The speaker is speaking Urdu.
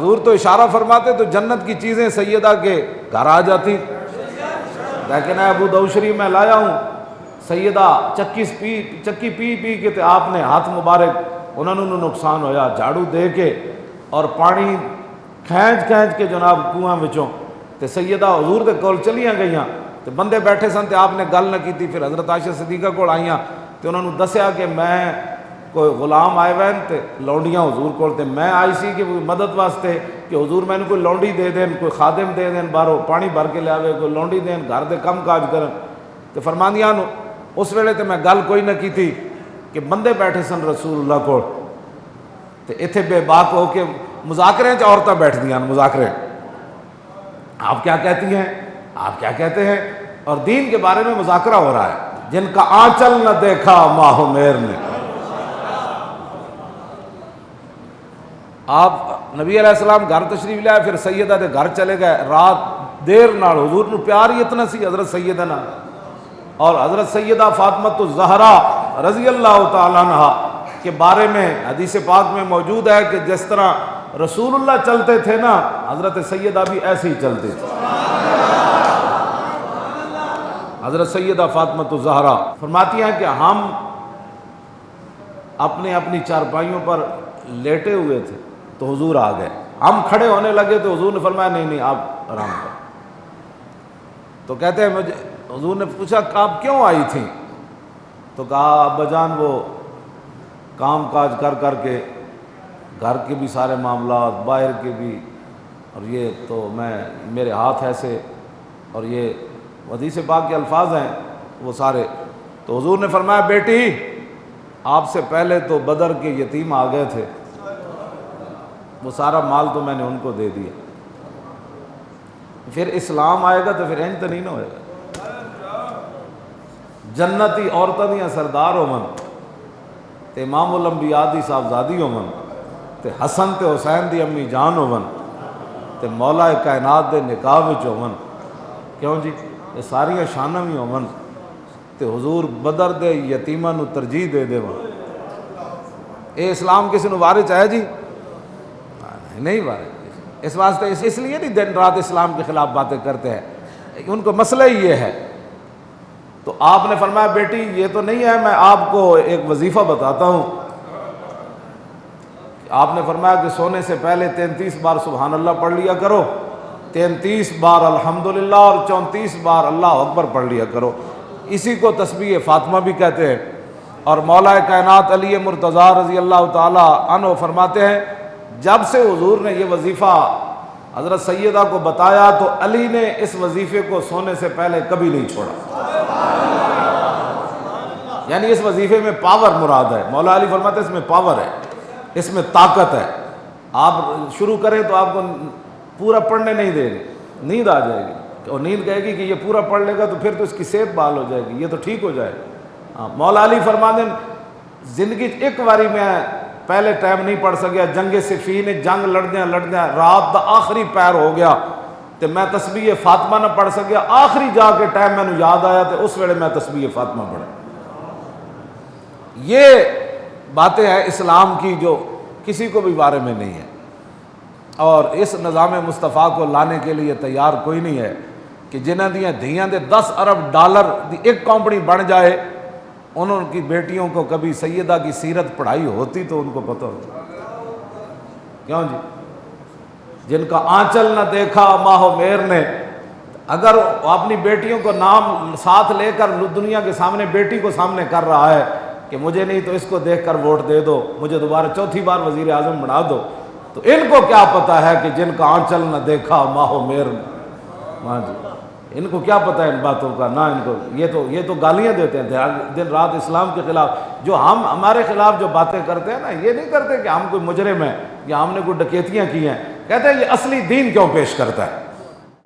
حضور تو اشارہ فرماتے تو جنت کی چیزیں سیدہ کے گھر آ جاتی، لیکن اے ابو دوشری میں لایا ہوں، سیدہ چکی پی پی کے آپ نے ہاتھ مبارک انہوں نے نقصان ہویا، جھاڑو دے کے اور پانی کھینچ کے جناب کنواں وچوں تے سیدہ حضور دے کول چلیاں گئیاں تے بندے بیٹھے سن تے آپ نے گل نہ کیتی۔ پھر حضرت عائشہ صدیقہ کول آئیاں تے انہوں نے دسیا کہ میں کوئی غلام آئے ہوئے تے لونڈیاں حضور کول تے میں آئی سی کہ مدد واسطے کہ حضور میں نے کوئی لونڈی دے دین، کوئی خادم دے دین، باہروں پانی بھر کے لے کوئی لونڈی دین، گھر دے کم کاج کرن تے فرماندیاں اس ویلے تے میں گل کوئی نہ کیتی کہ بندے بیٹھے سن رسول اللہ کول تے ایتھے بے باک ہو کے مذاکرے عورتیں بیٹھ دیاں مذاکرے، آپ کیا کہتی ہیں، آپ کیا کہتے ہیں، اور دین کے بارے میں مذاکرہ ہو رہا ہے۔ جن کا آنچل نہ دیکھا ماہ و مہر نے، آپ نبی علیہ السلام گھر تشریف لے آئے، پھر سیدہ دے گھر چلے گئے، رات دیر نال حضور نو پیار ہی اتنا سی حضرت سیدہ نال، اور حضرت سیدہ فاطمہ الزہرا رضی اللہ تعالیٰ عنہا کے بارے میں حدیث پاک میں موجود ہے کہ جس طرح رسول اللہ چلتے تھے نا، حضرت سیدہ بھی ایسے ہی چلتے تھے۔ حضرت سیدہ فاطمہ الزہرا فرماتی ہیں کہ ہم اپنی چارپائیوں پر لیٹے ہوئے تھے تو حضور آ گئے، ہم کھڑے ہونے لگے تو حضور نے فرمایا نہیں آپ آرام کریں۔ تو کہتے ہیں مجھے حضور نے پوچھا کہ آپ کیوں آئی تھیں؟ تو کہا ابا جان وہ کام کاج کر کے گھر کے بھی سارے معاملات، باہر کے بھی، اور یہ تو میرے ہاتھ ایسے، اور یہ حدیث پاک کے الفاظ ہیں وہ سارے۔ تو حضور نے فرمایا بیٹی آپ سے پہلے تو بدر کے یتیم آ گئے تھے، وہ سارا مال تو میں نے ان کو دے دیا، پھر اسلام آئے گا تو پھر انج تو نہیں نہ ہوئے گا۔ جنتی عورتاں دیاں سردار ہومن تے امام الانبیاء دی صاحبزادی ہومن تے حسن تے حسین دی امی جان ہومن تے مولا کائنات دے نکاح وچ ہومن، کیوں جی یہ ساریاں شاناں بھی ہومن تے حضور بدر دے یتیماں نو ترجیح دے دے ون، اے اسلام کسی نو وارث ہے جی؟ نہیں وارث۔ اس واسطے اس لیے نہیں دن رات اسلام کے خلاف باتیں کرتے ہیں، ان کو مسئلہ ہی یہ ہے۔ تو آپ نے فرمایا بیٹی یہ تو نہیں ہے، میں آپ کو ایک وظیفہ بتاتا ہوں۔ آپ نے فرمایا کہ سونے سے پہلے 33 بار سبحان اللہ پڑھ لیا کرو، 33 بار الحمدللہ اور 34 بار اللہ اکبر پڑھ لیا کرو، اسی کو تسبیح فاطمہ بھی کہتے ہیں۔ اور مولا کائنات علی مرتضیٰ رضی اللہ تعالی عنہ فرماتے ہیں جب سے حضور نے یہ وظیفہ حضرت سیدہ کو بتایا تو علی نے اس وظیفے کو سونے سے پہلے کبھی نہیں چھوڑا، یعنی اس وظیفے میں پاور مراد ہے۔ مولا علی فرماتے ہیں اس میں پاور ہے، اس میں طاقت ہے، آپ شروع کریں تو آپ کو پورا پڑھنے نہیں دے گی، نیند آ جائے گی، اور نیند کہے گی کہ یہ پورا پڑھ لے گا تو پھر تو اس کی صحت بحال ہو جائے گی، یہ تو ٹھیک ہو جائے گا۔ مولا علی فرماتے ہیں زندگی ایک باری میں پہلے ٹائم نہیں پڑھ سکیا، جنگ صفین جنگ لڑدیاں رات دا آخری پیر ہو گیا تو میں تسبیح فاطمہ نہ پڑھ سکیا، آخری جا کے ٹائم میں نے یاد آیا تو اس ویلے میں تسبیح فاطمہ پڑھا۔ یہ باتیں ہیں اسلام کی جو کسی کو بھی بارے میں نہیں ہے، اور اس نظام مصطفیٰ کو لانے کے لیے تیار کوئی نہیں ہے کہ جنہاں دیاں دھیاں دے 10 ارب ڈالر دی ایک کمپنی بن جائے، انہوں کی بیٹیوں کو کبھی سیدہ کی سیرت پڑھائی ہوتی تو ان کو پتہ ہوتا، کیوں جی؟ جن کا آنچل نہ دیکھا ماہ و مہر نے، اگر وہ اپنی بیٹیوں کو نام ساتھ لے کر دنیا کے سامنے بیٹی کو سامنے کر رہا ہے کہ مجھے نہیں تو اس کو دیکھ کر ووٹ دے دو، مجھے دوبارہ چوتھی بار وزیر اعظم بنا دو، تو ان کو کیا پتہ ہے کہ جن کا آنچل نہ دیکھا ماہ و مہر نے؟ ہاں جی، ان کو کیا پتہ ہے ان باتوں کا؟ نہ ان کو، یہ تو گالیاں دیتے ہیں دن رات اسلام کے خلاف، جو ہمارے خلاف جو باتیں کرتے ہیں نا، یہ نہیں کرتے کہ ہم کوئی مجرم ہیں یا ہم نے کوئی ڈکیتیاں کی ہیں، کہتے ہیں یہ اصلی دین کیوں پیش کرتا ہے۔